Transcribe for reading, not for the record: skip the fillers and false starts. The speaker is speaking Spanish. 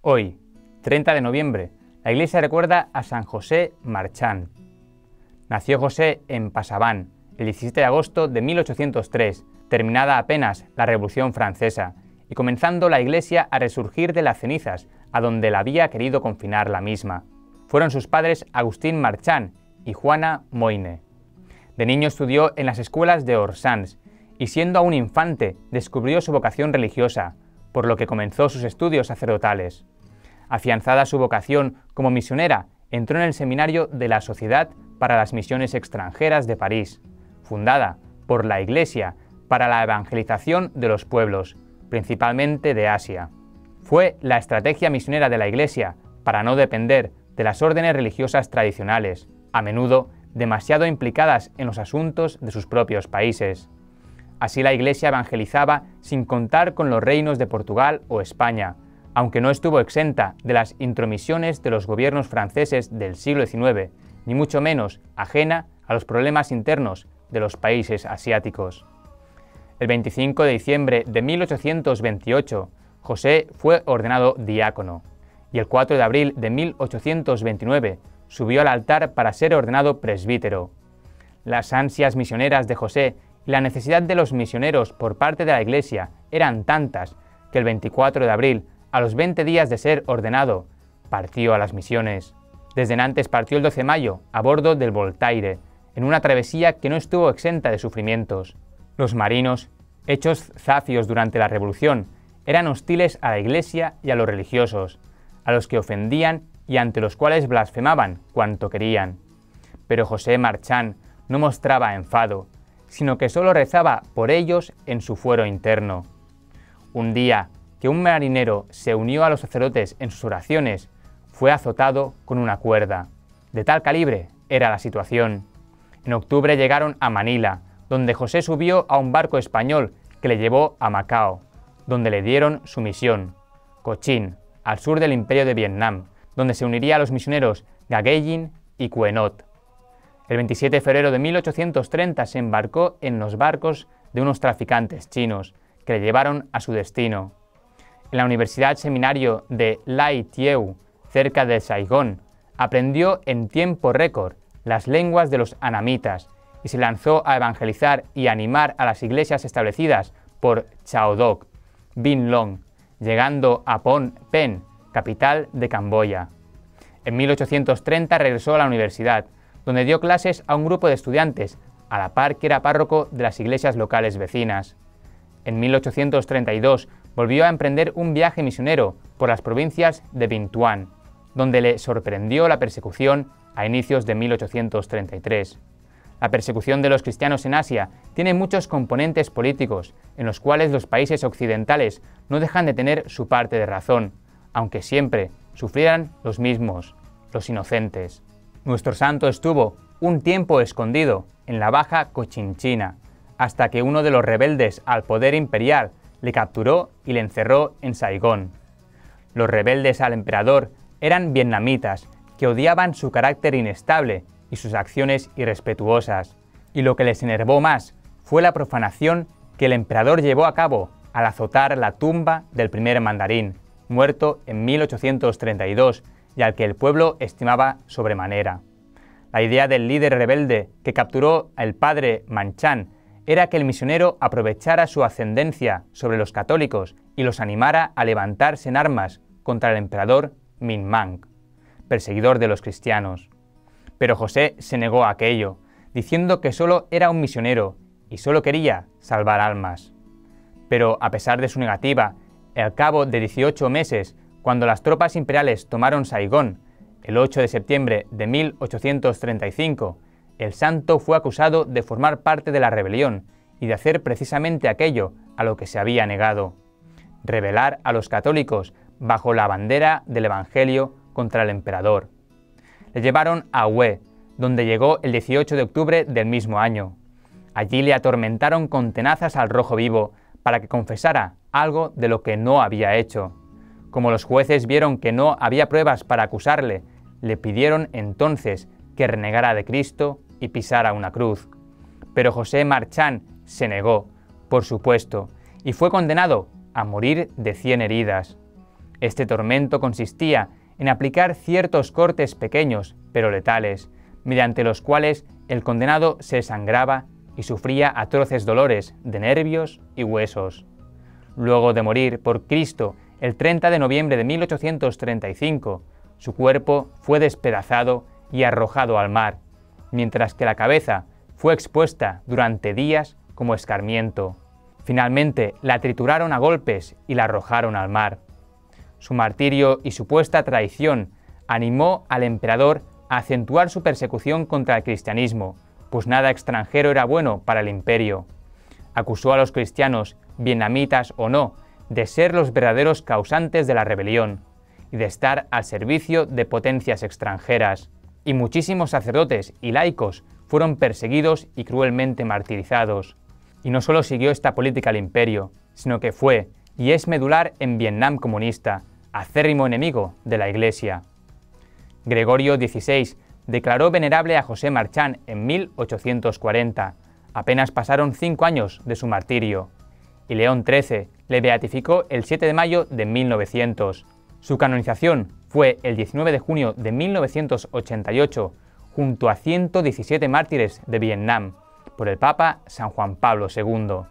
Hoy, 30 de noviembre, la Iglesia recuerda a San José Marchán. Nació José en Passavant el 17 de agosto de 1803, terminada apenas la Revolución Francesa, y comenzando la Iglesia a resurgir de las cenizas, a donde la había querido confinar la misma. Fueron sus padres Agustín Marchán y Juana Moyne. De niño estudió en las escuelas de Orsans, y siendo aún infante descubrió su vocación religiosa, por lo que comenzó sus estudios sacerdotales. Afianzada su vocación como misionera, entró en el seminario de la Sociedad para las Misiones Extranjeras de París, fundada por la Iglesia para la evangelización de los pueblos, principalmente de Asia. Fue la estrategia misionera de la Iglesia para no depender de las órdenes religiosas tradicionales, a menudo demasiado implicadas en los asuntos de sus propios países. Así la Iglesia evangelizaba sin contar con los reinos de Portugal o España, aunque no estuvo exenta de las intromisiones de los gobiernos franceses del siglo XIX, ni mucho menos ajena a los problemas internos de los países asiáticos. El 25 de diciembre de 1828, José fue ordenado diácono, y el 4 de abril de 1829 subió al altar para ser ordenado presbítero. Las ansias misioneras de José y la necesidad de los misioneros por parte de la Iglesia eran tantas que el 24 de abril, a los 20 días de ser ordenado, partió a las misiones. Desde Nantes partió el 12 de mayo a bordo del Voltaire, en una travesía que no estuvo exenta de sufrimientos. Los marinos, hechos zafios durante la Revolución, eran hostiles a la Iglesia y a los religiosos, a los que ofendían y ante los cuales blasfemaban cuanto querían. Pero José Marchán no mostraba enfado, sino que solo rezaba por ellos en su fuero interno. Un día que un marinero se unió a los sacerdotes en sus oraciones, fue azotado con una cuerda. De tal calibre era la situación. En octubre llegaron a Manila, donde José subió a un barco español que le llevó a Macao, donde le dieron su misión, Cochin, al sur del Imperio de Vietnam, donde se uniría a los misioneros Gagueyin y Quenot. El 27 de febrero de 1830 se embarcó en los barcos de unos traficantes chinos, que le llevaron a su destino. En la Universidad Seminario de Lai Thieu, cerca de Saigón, aprendió en tiempo récord las lenguas de los anamitas y se lanzó a evangelizar y animar a las iglesias establecidas por Chao Doc, Bin Long, llegando a Phnom Penh, capital de Camboya. En 1830 regresó a la universidad, donde dio clases a un grupo de estudiantes, a la par que era párroco de las iglesias locales vecinas. En 1832 volvió a emprender un viaje misionero por las provincias de Binh Thuan, donde le sorprendió la persecución a inicios de 1833. La persecución de los cristianos en Asia tiene muchos componentes políticos, en los cuales los países occidentales no dejan de tener su parte de razón, aunque siempre sufrieran los mismos, los inocentes. Nuestro santo estuvo un tiempo escondido en la Baja Cochinchina, hasta que uno de los rebeldes al poder imperial le capturó y le encerró en Saigón. Los rebeldes al emperador eran vietnamitas que odiaban su carácter inestable y sus acciones irrespetuosas, y lo que les enervó más fue la profanación que el emperador llevó a cabo al azotar la tumba del primer mandarín, muerto en 1832 y al que el pueblo estimaba sobremanera. La idea del líder rebelde que capturó al padre Marchán era que el misionero aprovechara su ascendencia sobre los católicos y los animara a levantarse en armas contra el emperador Minh Mang, perseguidor de los cristianos. Pero José se negó a aquello, diciendo que solo era un misionero y solo quería salvar almas. Pero a pesar de su negativa, al cabo de 18 meses, cuando las tropas imperiales tomaron Saigón, el 8 de septiembre de 1835, el santo fue acusado de formar parte de la rebelión y de hacer precisamente aquello a lo que se había negado: rebelar a los católicos bajo la bandera del Evangelio contra el emperador. Le llevaron a Hue, donde llegó el 18 de octubre del mismo año. Allí le atormentaron con tenazas al rojo vivo para que confesara algo de lo que no había hecho. Como los jueces vieron que no había pruebas para acusarle, le pidieron entonces que renegara de Cristo y pisara una cruz. Pero José Marchán se negó, por supuesto, y fue condenado a morir de 100 heridas. Este tormento consistía en aplicar ciertos cortes pequeños, pero letales, mediante los cuales el condenado se desangraba y sufría atroces dolores de nervios y huesos. Luego de morir por Cristo el 30 de noviembre de 1835, su cuerpo fue despedazado y arrojado al mar, mientras que la cabeza fue expuesta durante días como escarmiento. Finalmente la trituraron a golpes y la arrojaron al mar. Su martirio y supuesta traición animó al emperador a acentuar su persecución contra el cristianismo, pues nada extranjero era bueno para el imperio. Acusó a los cristianos, vietnamitas o no, de ser los verdaderos causantes de la rebelión y de estar al servicio de potencias extranjeras. Y muchísimos sacerdotes y laicos fueron perseguidos y cruelmente martirizados. Y no solo siguió esta política el imperio, sino que fue y es medular en Vietnam comunista, acérrimo enemigo de la Iglesia. Gregorio XVI declaró venerable a José Marchán en 1840, apenas pasaron 5 años de su martirio, y León XIII le beatificó el 7 de mayo de 1900. Su canonización fue el 19 de junio de 1988, junto a 117 mártires de Vietnam, por el Papa San Juan Pablo II.